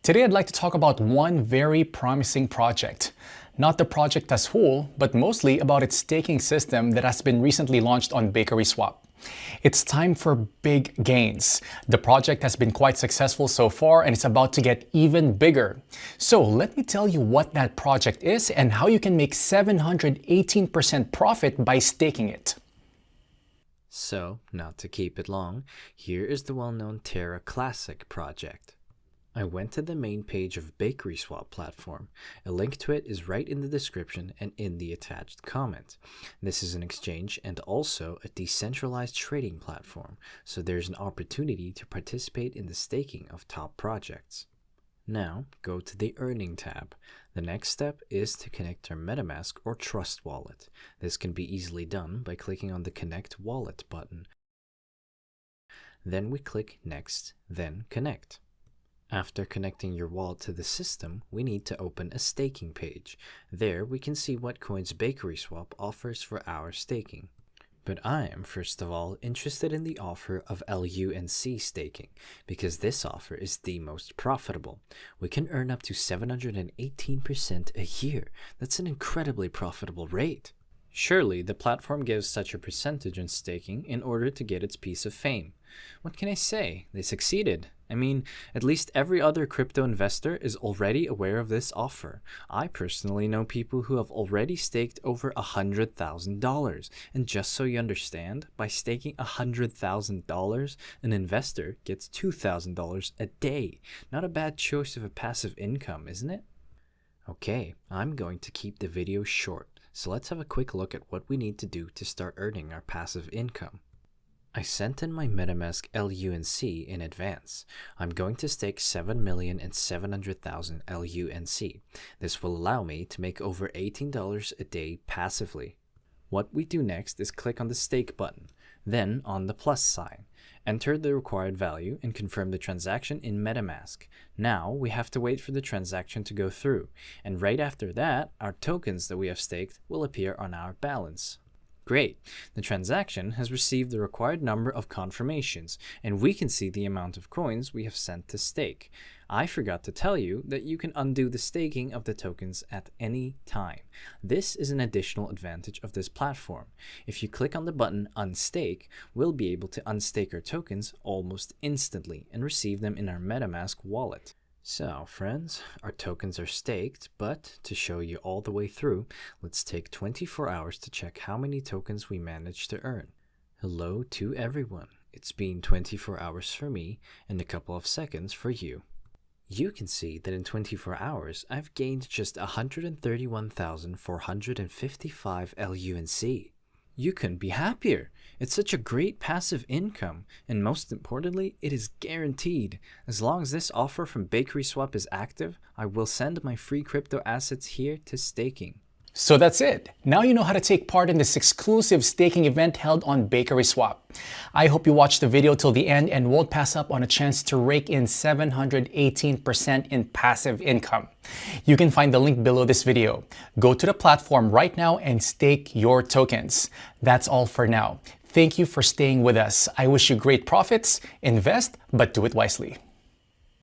Today I'd like to talk about one very promising project. Not the project as whole, but mostly about its staking system that has been recently launched on BakerySwap. It's time for big gains. The project has been quite successful so far and it's about to get even bigger. So let me tell you what that project is and how you can make 718% profit by staking it. So, not to keep it long, here is the well-known Terra Classic project. I went to the main page of BakerySwap platform. A link to it is right in the description and in the attached comment. This is an exchange and also a decentralized trading platform, so there's an opportunity to participate in the staking of top projects. Now, go to the Earning tab. The next step is to connect our MetaMask or Trust wallet. This can be easily done by clicking on the Connect Wallet button. Then we click Next, then Connect. After connecting your wallet to the system, we need to open a staking page. There we can see what coins BakerySwap offers for our staking. But I am, first of all, interested in the offer of LUNC staking, because this offer is the most profitable. We can earn up to 718% a year. That's an incredibly profitable rate. Surely the platform gives such a percentage on staking in order to get its piece of fame. What can I say? They succeeded. I mean, at least every other crypto investor is already aware of this offer. I personally know people who have already staked over $100,000. And just so you understand, by staking $100,000, an investor gets $2,000 a day. Not a bad choice of a passive income, isn't it? Okay, I'm going to keep the video short. So let's have a quick look at what we need to do to start earning our passive income. I sent in my MetaMask LUNC in advance. I'm going to stake 7,700,000 LUNC. This will allow me to make over $18 a day passively. What we do next is click on the stake button, then on the plus sign. Enter the required value and confirm the transaction in MetaMask. Now we have to wait for the transaction to go through, and right after that, our tokens that we have staked will appear on our balance. Great! The transaction has received the required number of confirmations, and we can see the amount of coins we have sent to stake. I forgot to tell you that you can undo the staking of the tokens at any time. This is an additional advantage of this platform. If you click on the button Unstake, we'll be able to unstake our tokens almost instantly and receive them in our MetaMask wallet. So friends, our tokens are staked, but to show you all the way through, let's take 24 hours to check how many tokens we managed to earn. Hello to everyone. It's been 24 hours for me and a couple of seconds for you. You can see that in 24 hours, I've gained just 131,455 LUNC. You couldn't be happier. It's such a great passive income, and most importantly, it is guaranteed. As long as this offer from BakerySwap is active, I will send my free crypto assets here to staking. So that's it. Now you know how to take part in this exclusive staking event held on BakerySwap. I hope you watched the video till the end and won't pass up on a chance to rake in 718% in passive income. You can find the link below this video. Go to the platform right now and stake your tokens. That's all for now. Thank you for staying with us. I wish you great profits. Invest, but do it wisely.